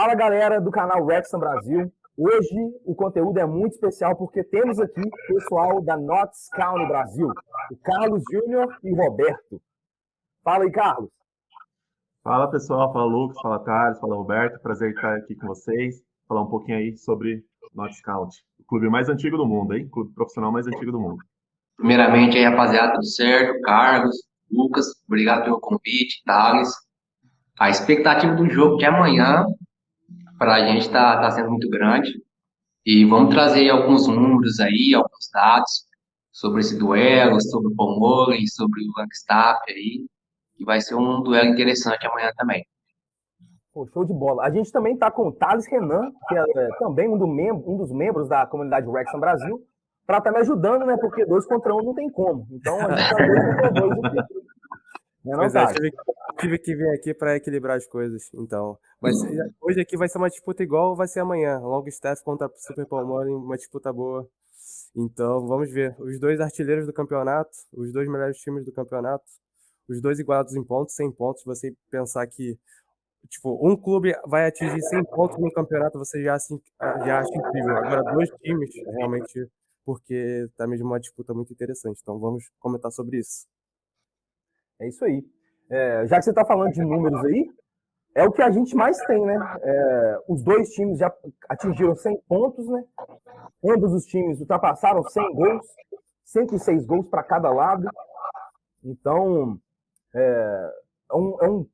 Fala galera do canal Wrexham Brasil. Hoje o conteúdo é muito especial porque temos aqui o pessoal da Notts County Brasil, o Carlos Júnior e o Roberto. Fala aí, Carlos. Fala pessoal, fala Lucas, fala Thales, fala Roberto, prazer estar aqui com vocês, falar um pouquinho aí sobre Notts County, o clube mais antigo do mundo, hein? O clube profissional mais antigo do mundo. Primeiramente aí, rapaziada, tudo certo? Carlos, Lucas, obrigado pelo convite, Thales. A expectativa do jogo de amanhã para a gente tá sendo muito grande. E vamos trazer aí alguns números aí, alguns dados sobre esse duelo, sobre o Paul Mullen, sobre o Langstaff aí. E vai ser um duelo interessante amanhã também. Pô, show de bola. A gente também está com o Thales Renan, que é também um dos membros da comunidade Wrexham Brasil, para estar me ajudando, né? Porque 2 contra 1 não tem como. Então a gente está 2 contra 2 aqui. Pois é, tive que vir aqui para equilibrar as coisas, então. Mas hoje aqui vai ser uma disputa igual vai ser amanhã. Longstaff contra Super Palmeiras, uma disputa boa. Então, vamos ver. Os 2 artilheiros do campeonato, os 2 melhores times do campeonato, os 2 igualados em pontos, 100 pontos. Você pensar que, tipo, um clube vai atingir 100 pontos no campeonato, você já acha incrível. Agora, 2 times, realmente, porque tá mesmo uma disputa muito interessante. Então, vamos comentar sobre isso. É isso aí. Já que você está falando de números aí, é o que a gente mais tem, né? Os 2 times já atingiram 100 pontos, né? Ambos os times ultrapassaram 100 gols, 106 gols para cada lado. Então, é um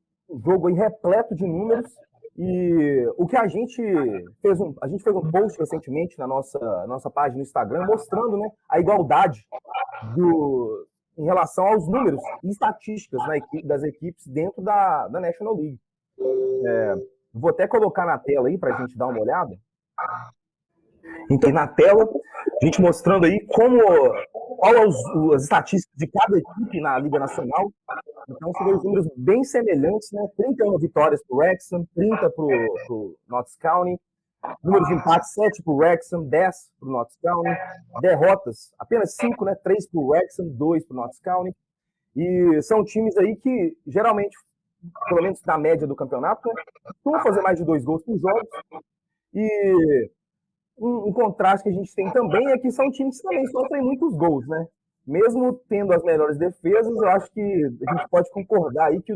jogo aí repleto de números. E o que a gente fez um post recentemente na nossa página no Instagram mostrando, né, a igualdade em relação aos números e estatísticas das equipes dentro da National League. Vou até colocar na tela aí para a gente dar uma olhada. Então, na tela, a gente mostrando aí qual as estatísticas de cada equipe na Liga Nacional. Então, são 2 números bem semelhantes, né? 31 vitórias para o Wrexham, 30 para o Notts County. Número de empates, 7 para o Wrexham, 10 para o Notts County. Derrotas, apenas 5, né? 3 para o Wrexham, 2 para o Notts County. E são times aí que, geralmente, pelo menos na média do campeonato, né, vão fazer mais de 2 gols por jogos. E um contraste que a gente tem também é que são times que também sofrem muitos gols, né? Mesmo tendo as melhores defesas, eu acho que a gente pode concordar aí que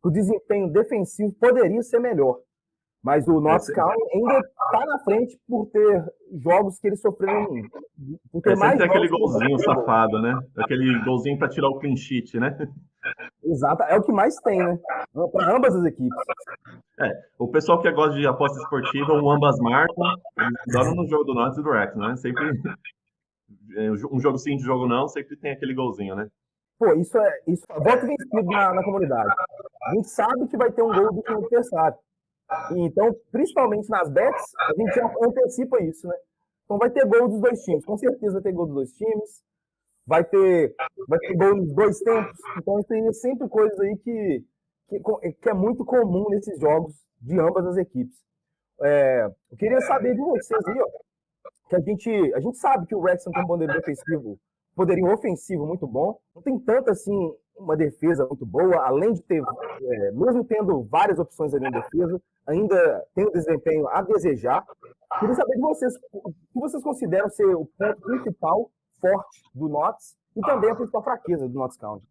o desempenho defensivo poderia ser melhor. Mas o Notts County ainda está na frente por ter jogos que eles sofreram. Por ter mais sempre aquele jogos golzinho safado, né? Aquele golzinho para tirar o clean sheet, né? Exato, é o que mais tem, né? Para ambas as equipes. O pessoal que gosta de aposta esportiva, o ambas marcam, adoram no jogo do Notts e do Wrexham, né? Sempre um jogo sim, de jogo não, sempre tem aquele golzinho, né? Pô, isso voto vencido na comunidade. A gente sabe que vai ter um gol do time adversário. Então, principalmente nas bets, a gente já antecipa isso, né? Então vai ter gol dos 2 times, com certeza vai ter gol dos 2 times, vai ter gol nos 2 tempos. Então tem sempre coisas aí que é muito comum nesses jogos de ambas as equipes. Eu queria saber de vocês aí, ó, que a gente sabe que o Wrexham tem um poderio ofensivo muito bom, não tem tanto assim uma defesa muito boa, além de ter, mesmo tendo várias opções ali na defesa, ainda tem um desempenho a desejar. Queria saber de vocês, o que vocês consideram ser o ponto principal forte do Notts e também a principal fraqueza do Notts County.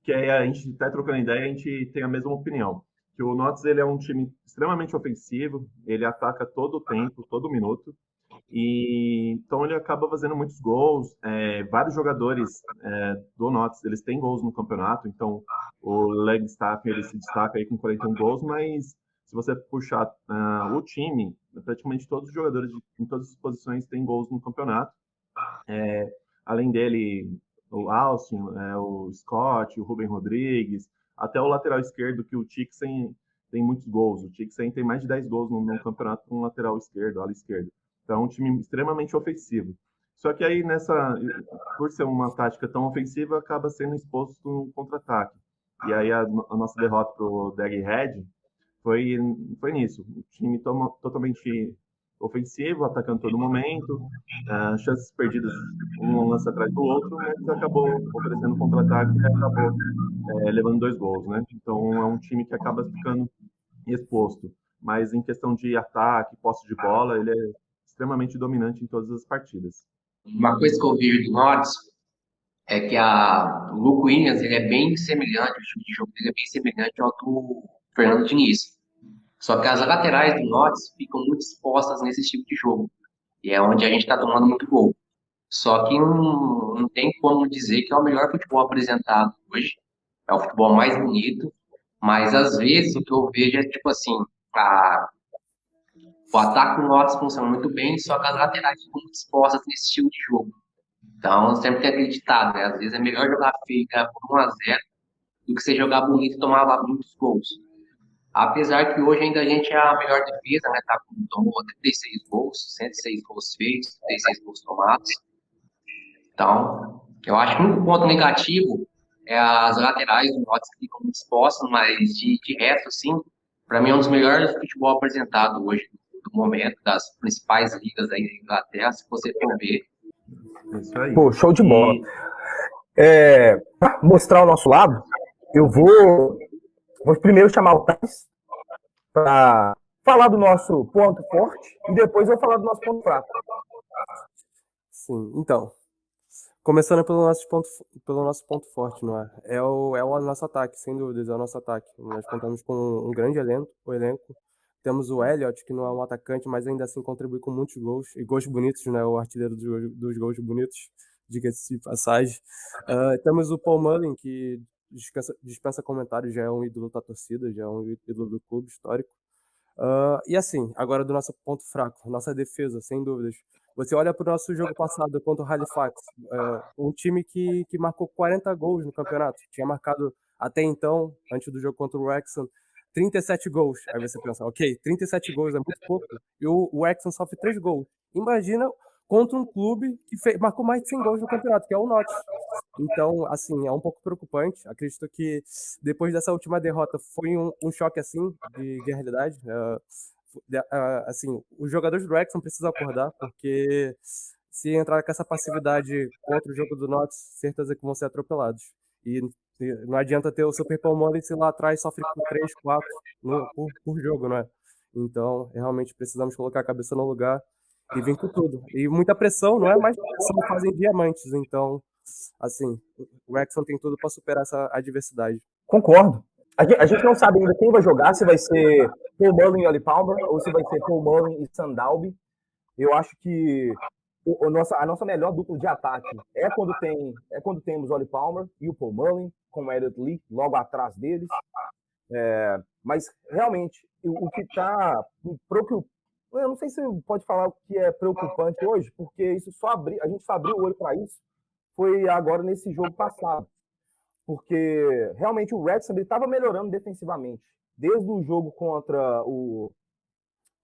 Que aí a gente está trocando ideia, a gente tem a mesma opinião. Que o Notts, ele é um time extremamente ofensivo, ele ataca todo o tempo, todo minuto, e então ele acaba fazendo muitos gols. Vários jogadores do Notts, eles têm gols no campeonato, então o Langstaff, ele se destaca aí com 41 gols, mas se você puxar o time, praticamente todos os jogadores em todas as posições têm gols no campeonato. Além dele, o Austin, o Scott, o Rubem Rodrigues, até o lateral esquerdo, que o Tixen tem muitos gols. O Tixen tem mais de 10 gols no campeonato com o lateral esquerdo, ala esquerdo. Então, é um time extremamente ofensivo. Só que aí, por ser uma tática tão ofensiva, acaba sendo exposto no contra-ataque. E aí, a nossa derrota para o Daggerhead foi nisso. O time totalmente ofensivo, atacando todo momento, chances perdidas um lance atrás do outro, mas acabou oferecendo contra-ataque e acabou levando 2 gols, né? Então é um time que acaba ficando exposto. Mas em questão de ataque, posse de bola, ele é extremamente dominante em todas as partidas. Uma coisa que eu vejo do Notts é que o Luke Williams, ele é bem semelhante, o estilo de jogo dele é bem semelhante ao do Fernando Diniz. Só que as laterais do Notts ficam muito expostas nesse tipo de jogo. E é onde a gente está tomando muito gol. Só que não tem como dizer que é o melhor futebol apresentado hoje. É o futebol mais bonito. Mas às vezes o que eu vejo é tipo assim, a, o ataque do Notts funciona muito bem, só que as laterais ficam muito expostas nesse estilo de jogo. Então sempre tem aquele ditado, né? Às vezes é melhor jogar feio e ganhar por 1-0 do que você jogar bonito e tomar lá muitos gols. Apesar que hoje ainda a gente é a melhor defesa, né? Tomou 36 gols, 106 gols feitos, 36 gols tomados. Então, eu acho que o único ponto negativo é as laterais do Notts que ficam muito expostas, mas de resto, assim, para mim é um dos melhores futebol apresentado hoje, do momento, das principais ligas da Inglaterra, se você for ver. Isso aí. Pô, show de bola. Pra mostrar o nosso lado, eu vou primeiro chamar o Thais para falar do nosso ponto forte e depois eu vou falar do nosso ponto fraco. Sim, então. Começando pelo nosso ponto forte, não é? É o nosso ataque, sem dúvidas, é o nosso ataque. Nós contamos com um grande elenco. Temos o Elliott, que não é um atacante, mas ainda assim contribui com muitos gols, e gols bonitos, né? O artilheiro dos gols bonitos, diga-se de passagem. Temos o Paul Mullin, que dispensa comentários, já é um ídolo da torcida, já é um ídolo do clube histórico. E assim, agora do nosso ponto fraco, nossa defesa, sem dúvidas. Você olha para o nosso jogo passado contra o Halifax, um time que marcou 40 gols no campeonato. Tinha marcado até então, antes do jogo contra o Wrexham, 37 gols. Aí você pensa, ok, 37 gols é muito pouco, e o Wrexham sofre 3 gols. Imagina contra um clube que marcou mais de 100 gols no campeonato, que é o Notts. Então, assim, é um pouco preocupante. Acredito que depois dessa última derrota foi um choque, assim, de realidade. Assim, os jogadores do Wrexham precisam acordar, porque se entrar com essa passividade contra o jogo do Notts, certeza que vão ser atropelados. E não adianta ter o Super Palmeiras se lá atrás sofre por 3, 4 por jogo, não é? Então, realmente precisamos colocar a cabeça no lugar e vir com tudo. E muita pressão, não é? Mas pressão fazem diamantes. Então, assim, o Wrexham tem tudo para superar essa adversidade. Concordo. A gente não sabe ainda quem vai jogar, se vai ser Paul Mullin e Oli Palmer, ou se vai ser Paul Mullin e Sandalby. Eu acho que a nossa melhor dupla de ataque é quando temos Oli Palmer e o Paul Mullin, com o Elliot Lee logo atrás deles. Mas, realmente, o que está preocupante, eu não sei se pode falar o que é preocupante hoje, porque a gente só abriu o olho para isso foi agora nesse jogo passado. Porque realmente o Wrexham estava melhorando defensivamente. Desde o jogo contra o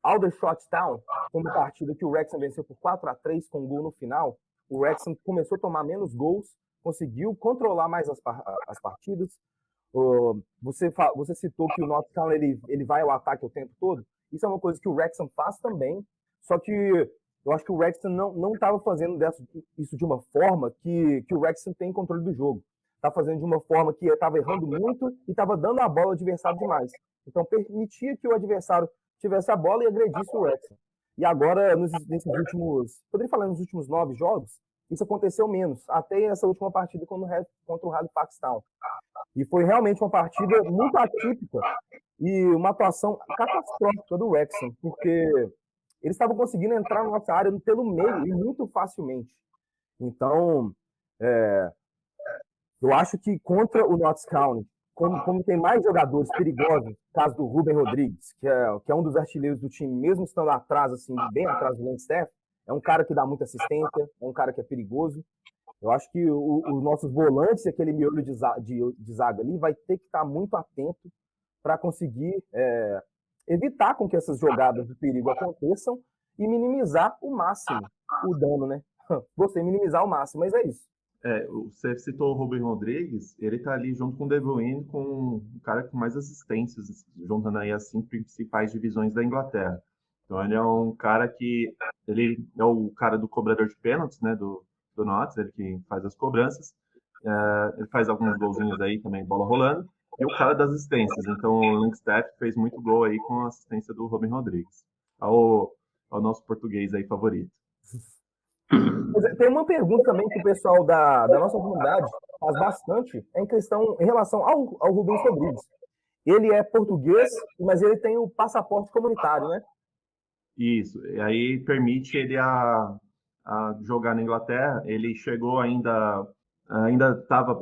Aldershot Town, uma partida que o Wrexham venceu por 4-3 com um gol no final, o Wrexham começou a tomar menos gols, conseguiu controlar mais as partidas. Você citou que o Notts Town ele vai ao ataque o tempo todo. Isso é uma coisa que o Wrexham faz também, só que eu acho que o Wrexham não estava fazendo isso de uma forma que o Wrexham tem controle do jogo. Está fazendo de uma forma que estava errando muito e estava dando a bola ao adversário demais. Então permitia que o adversário tivesse a bola e agredisse o Wrexham. E agora, poderia falar nos últimos 9 jogos, isso aconteceu menos, até essa última partida contra o Halifax Town. E foi realmente uma partida muito atípica e uma atuação catastrófica do Wrexham, porque eles estavam conseguindo entrar na nossa área pelo meio e muito facilmente. Então, eu acho que contra o Notts County, como tem mais jogadores perigosos, caso do Ruben Rodrigues, que é um dos artilheiros do time, mesmo estando atrás, assim, bem atrás do Leinster, é um cara que dá muita assistência, é um cara que é perigoso. Eu acho que os nossos volantes, aquele miolo de zaga ali, vai ter que estar muito atento para conseguir evitar com que essas jogadas de perigo aconteçam e minimizar o máximo o dano, né? Gostei, minimizar o máximo, mas é isso. Você citou o Ruben Rodrigues, ele tá ali junto com o De Bruyne, com o cara com mais assistências, juntando aí as 5 principais divisões da Inglaterra. Então ele é um cara que, ele é o cara do cobrador de pênaltis, né, do Notts, ele que faz as cobranças, ele faz alguns golzinhos aí também, bola rolando, e o cara das assistências. Então o Langstaff fez muito gol aí com a assistência do Robin Rodrigues. Ao nosso português aí favorito. Tem uma pergunta também que o pessoal da nossa comunidade faz bastante em relação ao Rubens Rodrigues. Ele é português, mas ele tem o passaporte comunitário, né? Isso, e aí permite ele a jogar na Inglaterra. Ele chegou ainda estava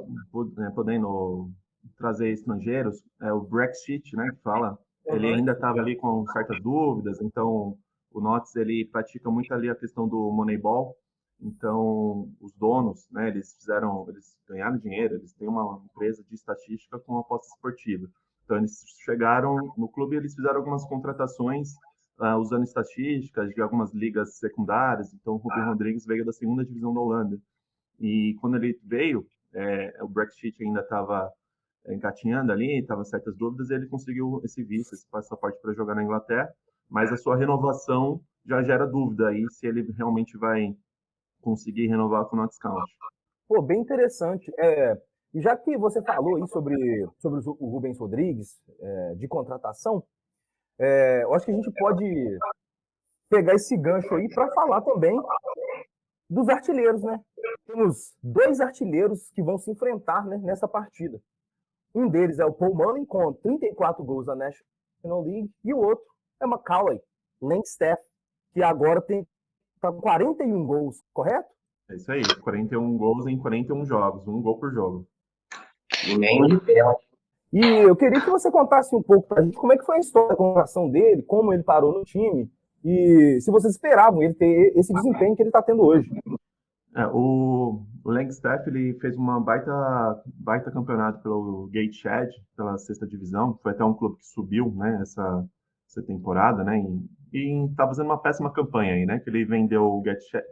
podendo trazer estrangeiros, o Brexit, né, que fala. Ele ainda estava ali com certas dúvidas, então o Notts ele pratica muito ali a questão do Moneyball. Então os donos, né, eles ganharam dinheiro, eles têm uma empresa de estatística com aposta esportiva. Então eles chegaram no clube, eles fizeram algumas contratações usando estatísticas de algumas ligas secundárias. Então o Rubem Rodrigues veio da segunda divisão da Holanda. E quando ele veio, o Brexit ainda estava engatinhando ali, estavam certas dúvidas, e ele conseguiu esse visto, esse passaporte para jogar na Inglaterra, mas a sua renovação já gera dúvida aí se ele realmente vai conseguir renovar com o Notts County. Pô, bem interessante. E já que você falou aí sobre o Rubens Rodrigues, de contratação, eu acho que a gente pode pegar esse gancho aí para falar também dos artilheiros, né? Temos 2 artilheiros que vão se enfrentar, né, nessa partida. Um deles é o Paul Mullin, com 34 gols na National League, e o outro é Macaulay Langstaff, que agora tem 41 gols, correto? É isso aí, 41 gols em 41 jogos, 1 gol por jogo. E nem de pênalti. E eu queria que você contasse um pouco pra gente como é que foi a história da contratação dele, como ele parou no time, e se vocês esperavam ele ter esse desempenho que ele está tendo hoje. O Langstaff ele fez uma baita campeonato pelo Gateshead, pela 6ª divisão. Foi até um clube que subiu, né, essa temporada, né, e tá fazendo uma péssima campanha aí, né, que ele vendeu o Gateshead,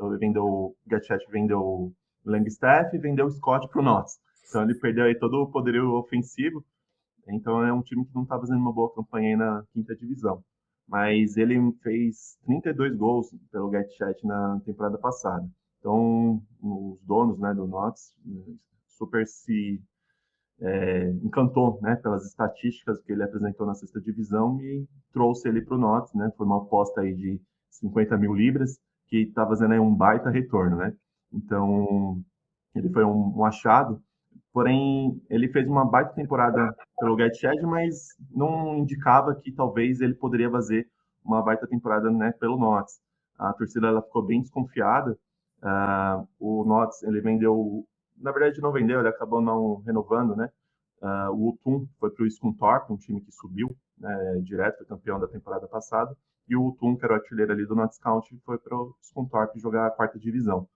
vendeu o Langstaff e vendeu o Scott pro Notts. Então ele perdeu aí todo o poderio ofensivo. Então é um time que não está fazendo uma boa campanha aí na 5ª divisão. Mas ele fez 32 gols pelo Gateshead na temporada passada. Então, os donos, né, do Notts super se encantou, né, pelas estatísticas que ele apresentou na 6ª divisão e trouxe ele para o Notts, né? Foi uma aposta aí de 50 mil libras que está fazendo aí um baita retorno, né? Então, ele foi um achado. Porém, ele fez uma baita temporada pelo Gateshead, mas não indicava que talvez ele poderia fazer uma baita temporada, né, pelo Notts. A torcida ela ficou bem desconfiada. O Notts, ele vendeu, na verdade não vendeu, ele acabou não renovando, né? O Utum foi para o Scunthorpe, um time que subiu, né, direto, foi campeão da temporada passada, e o Utum, que era o artilheiro ali do Notts County, foi para o Scunthorpe jogar a 4ª divisão.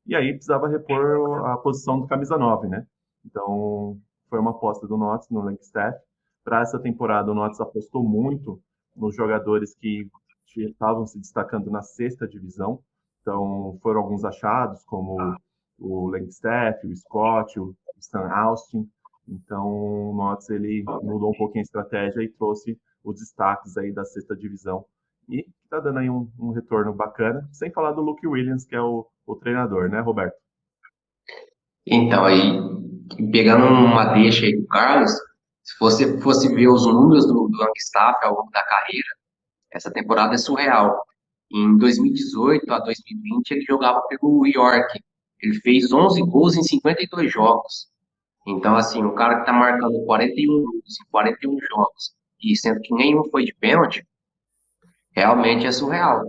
E aí precisava repor a posição do camisa 9, né? Então foi uma aposta do Notts no Langstaff. Para essa temporada, o Notts apostou muito nos jogadores que estavam se destacando na 6ª divisão. Então, foram alguns achados, como o Langstaff, o Scott, o Stan Austin. Então, o Notts ele mudou um pouquinho a estratégia e trouxe os destaques aí da 6ª divisão. E está dando aí um retorno bacana, sem falar do Luke Williams, que é o treinador, né, Roberto? Então, aí, pegando uma deixa aí do Carlos, se você fosse ver os números do Langstaff ao longo da carreira, essa temporada é surreal. Em 2018 a 2020, ele jogava pelo York. Ele fez 11 gols em 52 jogos. Então, assim, o cara que tá marcando 41 gols em 41 jogos, e sendo que nenhum foi de pênalti, realmente é surreal.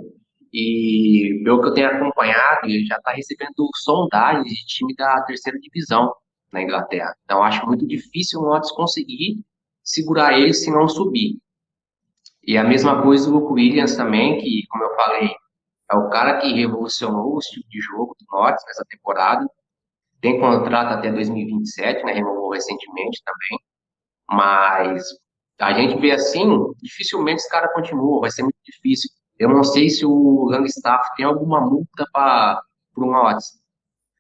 E pelo que eu tenho acompanhado, ele já está recebendo sondagens de time da 3ª divisão na Inglaterra. Então, acho muito difícil o Notts conseguir segurar ele se não subir. E a mesma coisa do Luke Williams também, que, como eu falei, é o cara que revolucionou o estilo de jogo do Notts nessa temporada. Tem contrato até 2027, né? Renovou recentemente também. Mas a gente vê assim, dificilmente esse cara continua, vai ser muito difícil. Eu não sei se o Langstaff tem alguma multa para o Notts,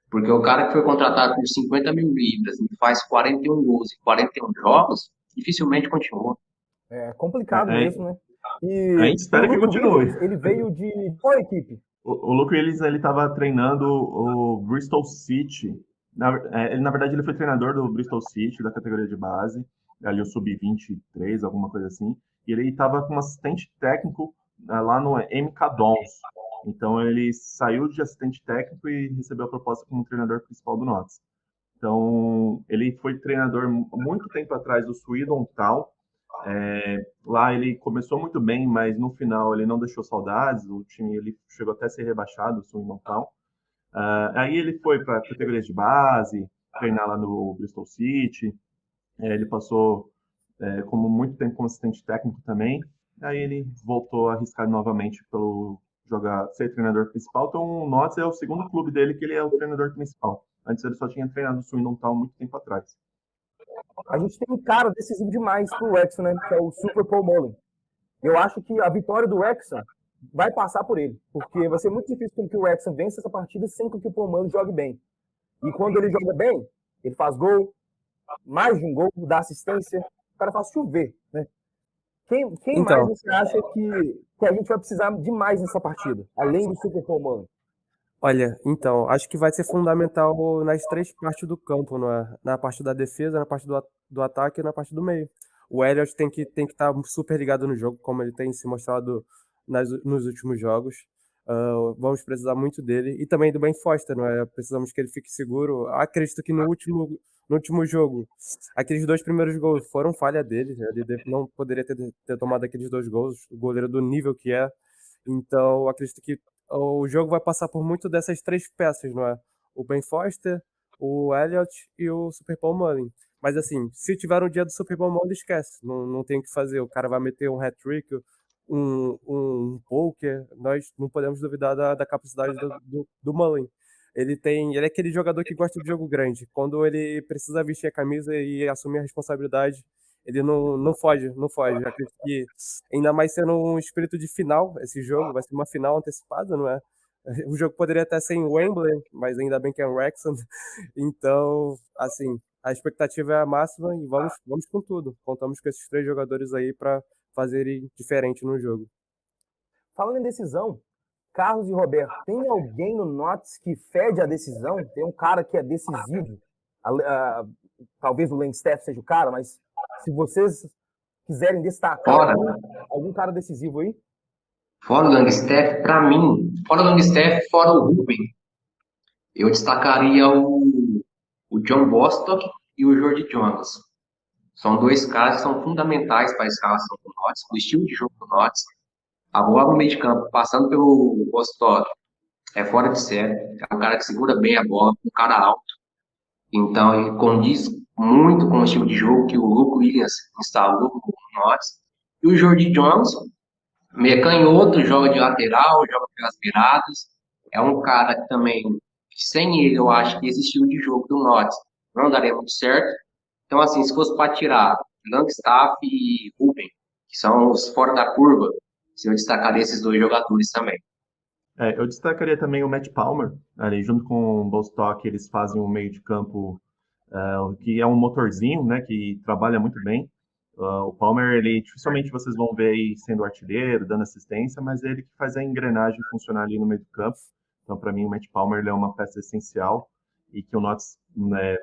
porque o cara que foi contratado por 50 mil libras e faz 41 gols em 41 jogos, dificilmente continua. É complicado mesmo, né? E a gente espera que continue. Williams, ele veio de qual equipe? O Luke Williams ele estava treinando o Bristol City. Na verdade, ele foi treinador do Bristol City, da categoria de base. ali o sub-23, alguma coisa assim, e ele estava como assistente técnico lá no MK Dons. Então ele saiu de assistente técnico e recebeu a proposta como treinador principal do Notts. Então ele foi treinador muito tempo atrás do Swindon Town. Lá ele começou muito bem, mas no final ele não deixou saudades. O time ele chegou até a ser rebaixado, o Swindon Town. Aí ele foi para categorias de base, treinar lá no Bristol City. Ele passou como muito tempo como assistente técnico também. Aí ele voltou a arriscar novamente pelo ser treinador principal. Então o Notts é o segundo clube dele que ele é o treinador principal. Antes ele só tinha treinado o Swindon Town muito tempo atrás. A gente tem um cara decisivo demais pro Wrexham, né? Que é o Super Paul Mullin. Eu acho que a vitória do Wrexham vai passar por ele, porque vai ser muito difícil com que o Wrexham vença essa partida sem que o Paul Mullin jogue bem. E quando ele joga bem, ele faz gol, mais de um gol, dá assistência, o cara faz chover, né? Quem Então, mais você acha que a gente vai precisar demais nessa partida, além do Super Paul Mullin? olha, então, acho que vai ser fundamental nas três partes do campo, não é? Na parte da defesa, na parte do ataque e na parte do meio. O Elliott tem que estar super ligado no jogo, como ele tem se mostrado nos últimos jogos. Vamos precisar muito dele. E também do Ben Foster, não é? Precisamos que ele fique seguro. Acredito que no último jogo, aqueles 2 primeiros gols foram falha dele. Ele não poderia ter tomado aqueles 2 gols, o goleiro do nível que é. Então, acredito que o jogo vai passar por muito dessas 3 peças, não é? O Ben Foster, o Elliott e o Super Paul Mullin. Mas assim, se tiver um dia do Super Paul Mullin, esquece. Não tem o que fazer. O cara vai meter um hat-trick, um poker. Nós não podemos duvidar da capacidade do Mullin. Ele é aquele jogador que gosta de jogo grande. Quando ele precisa vestir a camisa e assumir a responsabilidade, ele não foge. Acredito que, ainda mais sendo um espírito de final, esse jogo vai ser uma final antecipada, não é? O jogo poderia até ser em Wembley, mas ainda bem que é em Wrexham. Então, assim, a expectativa é a máxima e vamos com tudo. Contamos com esses 3 jogadores aí para fazerem diferente no jogo. Falando em decisão, Carlos e Roberto, tem alguém no Notts que fede a decisão? Tem um cara que é decisivo? Talvez o Langstaff seja o cara, mas se vocês quiserem destacar algum cara decisivo aí? Fora o Langstaff, para mim, fora o Langstaff, fora o Ruben, eu destacaria o John Bostock e o Jordi Jones. São 2 caras que são fundamentais para a escalação do Notts, o estilo de jogo do Notts. A bola no meio de campo, passando pelo Bostock, é fora de série. É um cara que segura bem a bola, um cara alto. Então, ele condiz muito com o estilo de jogo que o Luke Williams instalou no Notts. E o Jordi Jones, meio canhoto, joga de lateral, joga pelas beiradas. É um cara que também, sem ele, eu acho que esse estilo de jogo do Notts não daria muito certo. Então, assim, se fosse para tirar Langstaff e Ruben, que são os fora da curva, eu destacaria esses 2 jogadores também. Eu destacaria também o Matt Palmer, ali junto com o Bostock, eles fazem um meio de campo que é um motorzinho, né, que trabalha muito bem. O Palmer, ele dificilmente vocês vão ver aí sendo artilheiro, dando assistência, mas ele que faz a engrenagem funcionar ali no meio do campo. Então, para mim, o Matt Palmer ele é uma peça essencial e que o Notts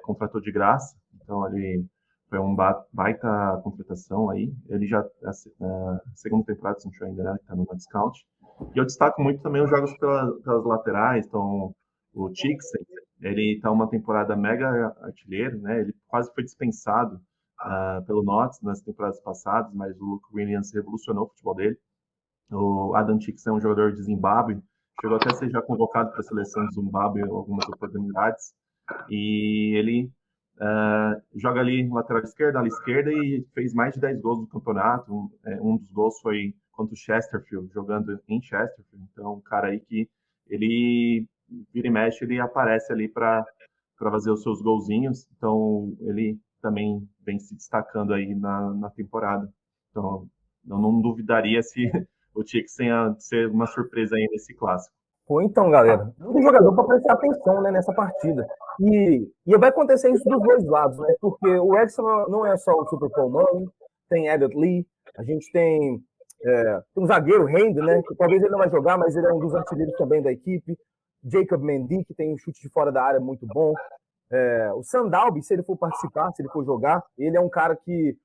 contratou de graça. Então, ele foi um baita contratação aí. Ele já, segunda temporada, se não estiver enganado, está no Notts. E eu destaco muito também os jogos pelas laterais. Então, o Tixen, ele está uma temporada mega artilheiro, né? Ele quase foi dispensado pelo Notts nas temporadas passadas, mas o Luke Williams revolucionou o futebol dele. O Adam Tixen é um jogador de Zimbábue, chegou até a ser já convocado para a seleção de Zimbábue em algumas oportunidades. E ele joga ali no lateral esquerdo, ala esquerda, e fez mais de 10 gols no campeonato. Um dos gols foi contra o Chesterfield, jogando em Chesterfield. Então, um cara aí que ele vira e mexe, ele aparece ali para fazer os seus golzinhos. Então, ele também vem se destacando aí na temporada. Então, eu não duvidaria se o Tixen ia ser uma surpresa aí nesse clássico. Pô, então, galera, um jogador para prestar atenção, né, nessa partida. E vai acontecer isso dos 2 lados, né? Porque o Wrexham não é só o Super Paul Mullin, tem Elliott Lee, a gente tem um zagueiro, Hendy, né? Que talvez ele não vai jogar, mas ele é um dos artilheiros também da equipe. Jacob Mendy, que tem um chute de fora da área muito bom. O Sandalbi, se ele for participar, se ele for jogar, ele é um cara que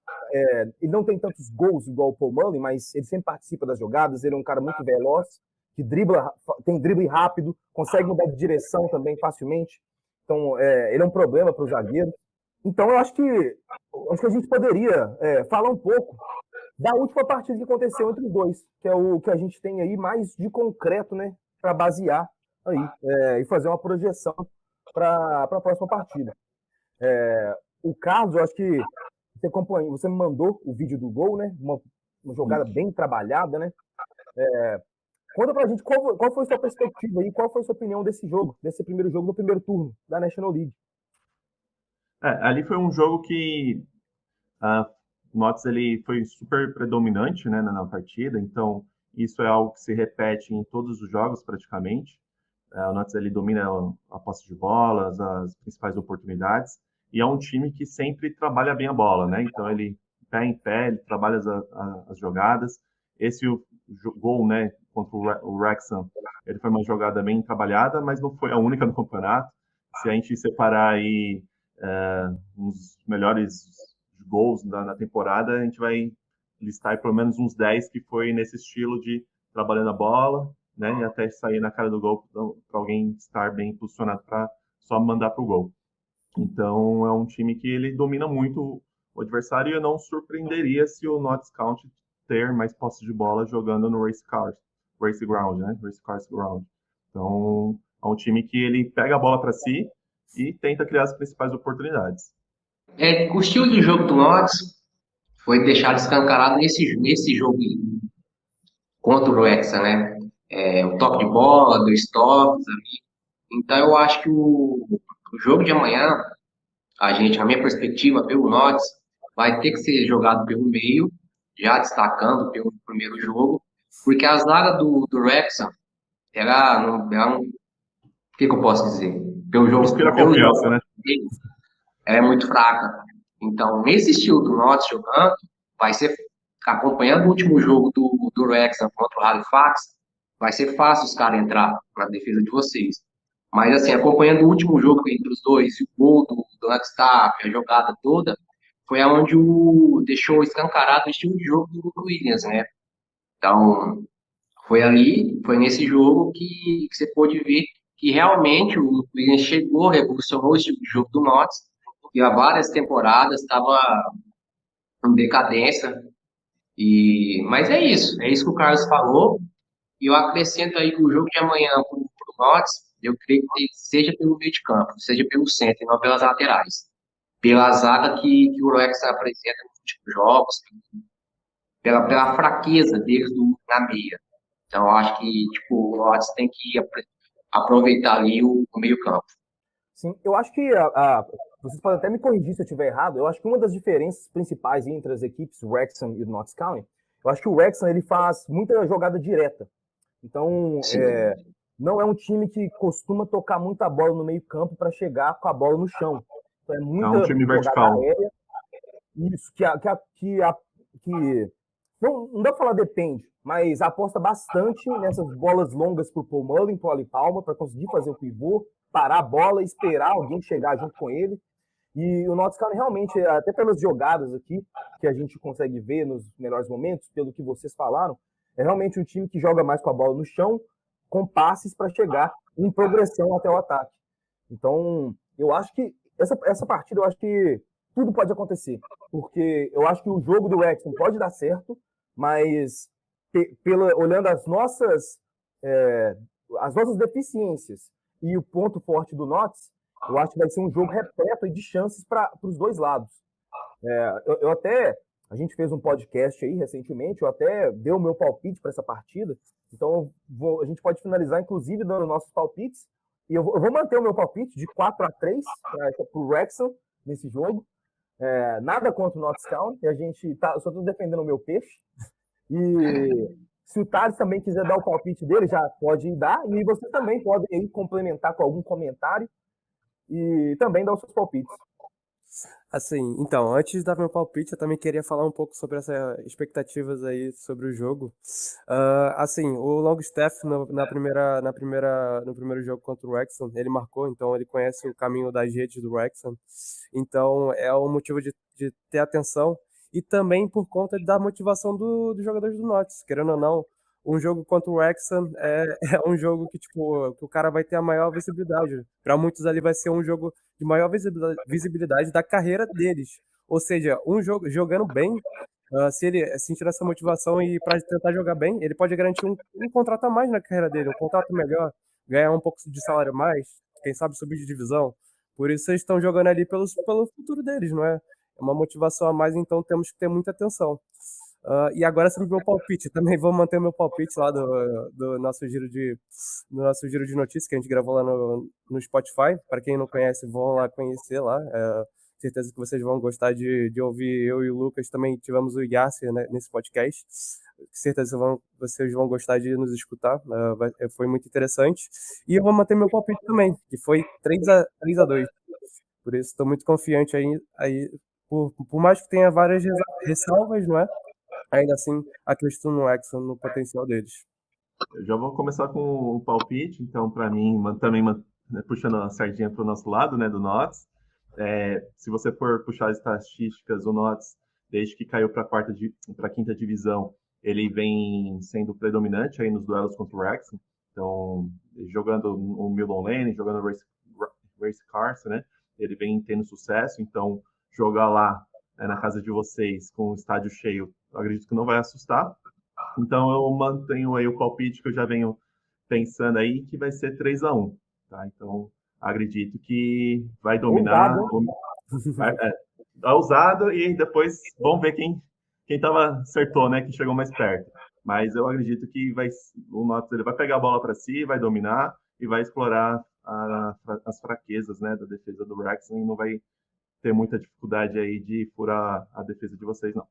ele não tem tantos gols igual o Paul Mullin, mas ele sempre participa das jogadas, ele é um cara muito veloz, que dribla, tem drible rápido, consegue mudar de direção também facilmente. Então, ele é um problema para o zagueiro. Então, eu acho que a gente poderia falar um pouco da última partida que aconteceu entre os dois, que é o que a gente tem aí mais de concreto, né, para basear aí e fazer uma projeção para a próxima partida. O Carlos, eu acho que você me mandou o vídeo do gol, né? Uma jogada bem trabalhada, né? Conta pra gente qual foi a sua perspectiva aí, qual foi a sua opinião desse jogo, desse primeiro jogo do primeiro turno da National League. Ali foi um jogo que o Notts ele foi super predominante, né, na partida, então isso é algo que se repete em todos os jogos praticamente. O Notts ele domina a posse de bolas, as principais oportunidades, e é um time que sempre trabalha bem a bola, né? Então ele pé em pé, ele trabalha as jogadas. Esse gol, né, contra o Wrexham, ele foi uma jogada bem trabalhada, mas não foi a única no campeonato. Se a gente separar aí os melhores gols na temporada, a gente vai listar aí pelo menos uns 10 que foi nesse estilo de trabalhando a bola, né, e até sair na cara do gol para alguém estar bem posicionado para só mandar para o gol. Então é um time que ele domina muito o adversário, e eu não surpreenderia se o Notts County ter mais posse de bola jogando no Race Ground, né? Race Cars Ground. Então é um time que ele pega a bola para si e tenta criar as principais oportunidades. O estilo de jogo do Notts foi deixado escancarado nesse jogo contra o Wrexham, né? O toque de bola, 2 toques ali. Então eu acho que o jogo de amanhã, a minha perspectiva pelo Notts, vai ter que ser jogado pelo meio, já destacando pelo primeiro jogo, porque a zaga do Wrexham, o que eu posso dizer? Pelo jogo, Inspira confiança, né? Ela é muito fraca. Então, nesse estilo do Notts jogando, vai ser, acompanhando o último jogo do Wrexham contra o Halifax, vai ser fácil os caras entrar na defesa de vocês. Mas, assim, acompanhando o último jogo entre os dois, o gol do Lagstaff, a jogada toda, foi onde deixou escancarado o estilo de jogo do Williams, né? Então, foi nesse jogo que você pôde ver que realmente o Williams chegou, revolucionou o estilo de jogo do Notts, e há várias temporadas estava em decadência. Mas é isso que o Carlos falou. E eu acrescento aí que o jogo de amanhã para o Notts, eu creio que seja pelo meio de campo, seja pelo centro e não pelas laterais. Pela zaga que o Rex apresenta nos últimos jogos, pela fraqueza deles na meia. Então, eu acho que o Notts tem que aproveitar ali o meio campo. Sim, eu acho que vocês podem até me corrigir se eu estiver errado. Eu acho que uma das diferenças principais entre as equipes, o Wrexham e o Notts County, eu acho que o Wrexham ele faz muita jogada direta. Então, não é um time que costuma tocar muita bola no meio campo para chegar com a bola no chão. Então, é muita um time vertical. Aérea. Isso, que não dá para falar depende, mas aposta bastante nessas bolas longas para o Paul Mullin, para o Ali Palmer, para conseguir fazer o pivô, parar a bola, esperar alguém chegar junto com ele. E o Notts County realmente, até pelas jogadas aqui, que a gente consegue ver nos melhores momentos, pelo que vocês falaram, é realmente um time que joga mais com a bola no chão, com passes para chegar em progressão até o ataque. Então, eu acho que essa partida, eu acho que tudo pode acontecer, porque eu acho que o jogo do Wrexham pode dar certo, mas olhando as nossas deficiências e o ponto forte do Notts, eu acho que vai ser um jogo repleto de chances para os dois lados. A gente fez um podcast aí recentemente, eu até dei o meu palpite para essa partida, então a gente pode finalizar, inclusive, dando nossos palpites, e eu vou manter o meu palpite de 4-3 para o Wrexham nesse jogo. Nada contra o Notts County, só estou defendendo o meu peixe. E se o Thales também quiser dar o palpite dele, já pode dar, e vocês também podem aí complementar com algum comentário e também dar os seus palpites. Assim, então, antes de dar meu palpite, eu também queria falar um pouco sobre essas expectativas aí sobre o jogo. Assim, o Longstaff no primeiro jogo contra o Wrexham, ele marcou, então ele conhece o caminho das redes do Wrexham. Então, é um motivo de ter atenção e também por conta da motivação dos jogadores do Notts, querendo ou não. Um jogo contra o Wrexham é um jogo que, tipo, que o cara vai ter a maior visibilidade. Para muitos ali vai ser um jogo de maior visibilidade da carreira deles. Ou seja, um jogo jogando bem, se ele sentir essa motivação e para tentar jogar bem, ele pode garantir um contrato a mais na carreira dele, um contrato melhor, ganhar um pouco de salário a mais, quem sabe subir de divisão. Por isso eles estão jogando ali pelo futuro deles, não é? É uma motivação a mais, então temos que ter muita atenção. E agora sobre o meu palpite. Também vou manter o meu palpite lá do nosso giro de notícias que a gente gravou lá no Spotify. Para quem não conhece, vão lá conhecer lá. Certeza que vocês vão gostar de ouvir eu e o Lucas. Também tivemos o Yasser, né, nesse podcast. Certeza vocês vão gostar de nos escutar. Foi muito interessante. E eu vou manter meu palpite também, que foi 3-2. Por isso, estou muito confiante aí por mais que tenha várias ressalvas, não é? Ainda assim, acredito no Wrexham, no potencial deles. Eu já vou começar com o palpite, então, para mim, também né, puxando a sardinha para o nosso lado, né, do Notts. Se você for puxar as estatísticas, o Notts, desde que caiu para a quinta divisão, ele vem sendo predominante aí nos duelos contra o Wrexham. Então, jogando o Milton Lane, jogando o Race Carson, né, ele vem tendo sucesso. Então, jogar lá na casa de vocês com o estádio cheio, eu acredito que não vai assustar. Então eu mantenho aí o palpite que eu já venho pensando aí, que vai ser 3-1, tá? Então acredito que vai dominar. É ousado e depois vamos ver quem acertou, né? Quem chegou mais perto. Mas eu acredito que o Notts ele vai pegar a bola para si, vai dominar e vai explorar as fraquezas, né, da defesa do Wrexham e não vai ter muita dificuldade aí de furar a defesa de vocês, não.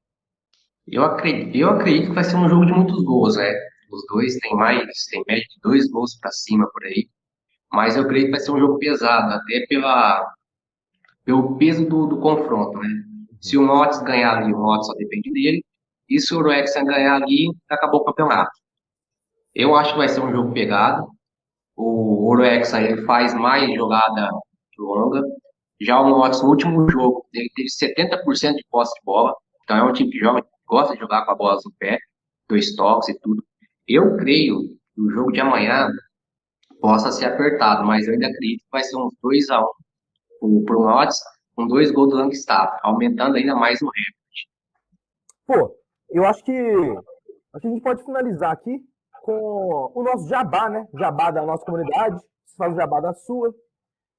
Eu acredito que vai ser um jogo de muitos gols, né? Os dois têm média de 2 gols para cima por aí. Mas eu acredito que vai ser um jogo pesado, até pelo peso do confronto, né? Se o Notts ganhar ali, o Notts só depende dele. E se o Wrexham ganhar ali, acabou o campeonato. Eu acho que vai ser um jogo pegado. O Wrexham ele faz mais jogada longa. Já o Notts, no último jogo, ele teve 70% de posse de bola. Então é um time que gosta de jogar com a bola no pé, 2 toques e tudo. Eu creio que o jogo de amanhã possa ser apertado, mas eu ainda acredito que vai ser uns 2-1 pro Notts, com 2 gols do Longstaff, aumentando ainda mais o recorde. Pô, eu acho que a gente pode finalizar aqui com o nosso jabá, né? Jabá da nossa comunidade, você faz o jabá da sua.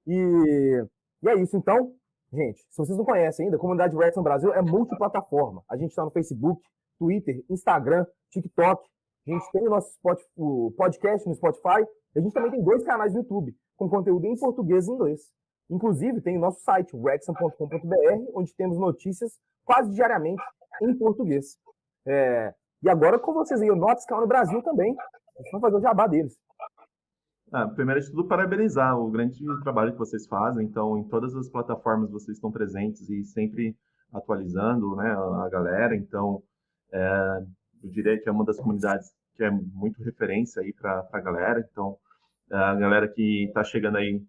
E é isso, então. Gente, se vocês não conhecem ainda, a comunidade Wrexham Brasil é multiplataforma. A gente está no Facebook, Twitter, Instagram, TikTok. A gente tem o podcast no Spotify. A gente também tem 2 canais no YouTube, com conteúdo em português e inglês. Inclusive, tem o nosso site, wrexham.com.br, onde temos notícias quase diariamente em português. E agora com vocês aí, o Notts no Brasil também. A gente vai fazer o jabá deles. Primeiro de tudo, parabenizar o grande trabalho que vocês fazem. Então, em todas as plataformas vocês estão presentes e sempre atualizando, né, a galera. Então, eu diria que é uma das comunidades que é muito referência aí para a galera. Então, a galera que está chegando aí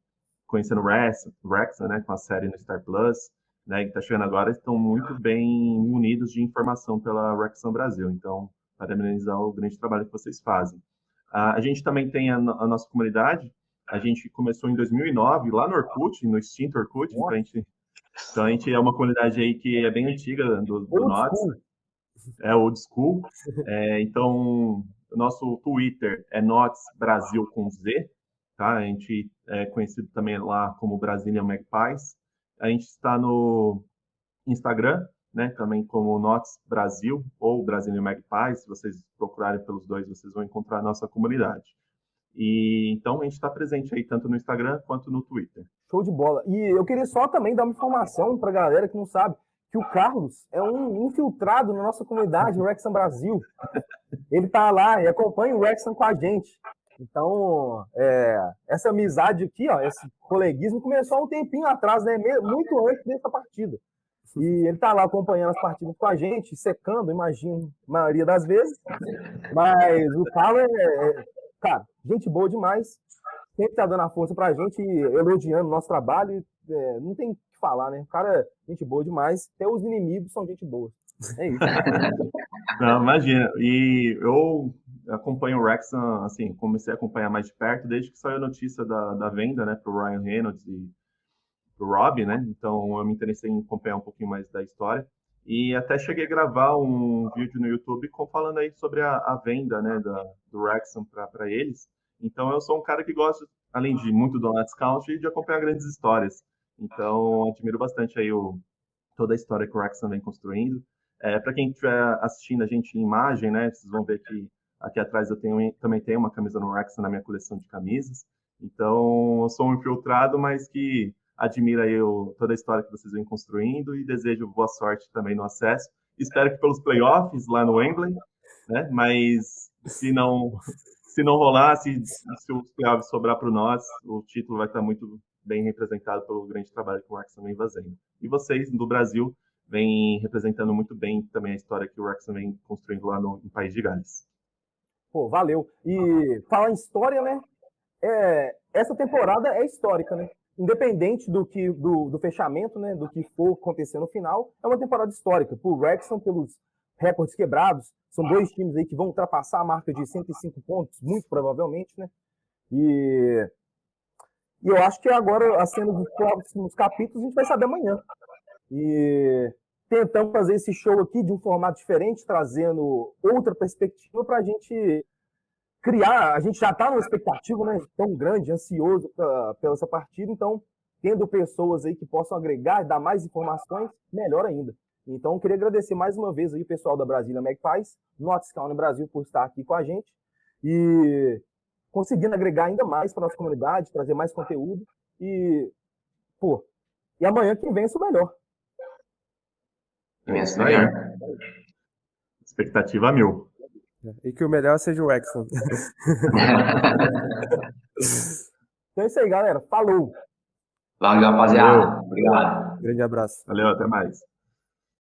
conhecendo o Wrexham, né, com a série no Star Plus, né, que está chegando agora, estão muito bem munidos de informação pela Wrexham Brasil. Então, parabenizar o grande trabalho que vocês fazem. A gente também tem a nossa comunidade. A gente começou em 2009 lá no Orkut, no extinto Orkut. Então a gente é uma comunidade aí que é bem antiga do Notts. É old school. Então o nosso Twitter é Notts Brasil com Z, tá? A gente é conhecido também lá como Brazilian Magpies. A gente está no Instagram, né, também como Notts Brasil ou Brazilian Magpies. Se vocês procurarem pelos dois, vocês vão encontrar a nossa comunidade. E então a gente está presente aí tanto no Instagram quanto no Twitter. Show de bola. E eu queria só também dar uma informação para a galera que não sabe, que o Carlos é um infiltrado na nossa comunidade, o Wrexham Brasil. Ele tá lá e acompanha o Wrexham com a gente. Então, essa amizade aqui, ó, esse coleguismo começou há um tempinho atrás, né? Muito antes dessa partida. E ele tá lá acompanhando as partidas com a gente, secando, imagino, a maioria das vezes. Mas o Carlos cara, gente boa demais. Sempre tá dando a força pra gente, elogiando o nosso trabalho. Não tem o que falar, né? O cara é gente boa demais. Até os inimigos são gente boa. É isso. Não, imagina. E eu acompanho o Wrexham, assim, comecei a acompanhar mais de perto desde que saiu a notícia da venda, né, pro Ryan Reynolds e pro Rob, né? Então eu me interessei em acompanhar um pouquinho mais da história. E até cheguei a gravar um vídeo no YouTube falando aí sobre a venda, né, do Wrexham para eles. Então eu sou um cara que gosta, além de muito do Notts County, de acompanhar grandes histórias. Então admiro bastante aí toda a história que o Wrexham vem construindo. Para quem estiver assistindo a gente em imagem, né, vocês vão ver que aqui atrás eu também tenho uma camisa no Wrexham na minha coleção de camisas. Então eu sou um infiltrado, mas que admira aí toda a história que vocês vêm construindo e desejo boa sorte também no acesso. Espero que pelos playoffs lá no Wembley, né? Mas se não rolar, se os playoffs sobrar para nós, o título vai estar muito bem representado pelo grande trabalho que o Wrexham vem fazendo. E vocês, do Brasil, vêm representando muito bem também a história que o Wrexham vem construindo lá no País de Gales. Pô, valeu. E falar em história, né? Essa temporada é histórica, né? Independente do fechamento, né? Do que for acontecer no final, é uma temporada histórica. Por Wrexham, pelos recordes quebrados, são dois times aí que vão ultrapassar a marca de 105 pontos, muito provavelmente, né? E eu acho que agora, a cena dos próximos capítulos, a gente vai saber amanhã. E tentamos fazer esse show aqui de um formato diferente, trazendo outra perspectiva para a gente criar. A gente já está numa expectativa, né, tão grande, ansioso pela essa partida, então, tendo pessoas aí que possam agregar e dar mais informações, melhor ainda. Então, eu queria agradecer mais uma vez aí o pessoal da Brasília Magpies, Notts County Brasil, por estar aqui com a gente e conseguindo agregar ainda mais para nossa comunidade, trazer mais conteúdo e amanhã quem vence o melhor. Imenso melhor. Expectativa 1000. E que o melhor seja o Wrexham. Então é isso aí, galera. Falou! Valeu, rapaziada. Obrigado. Grande abraço. Valeu, até mais.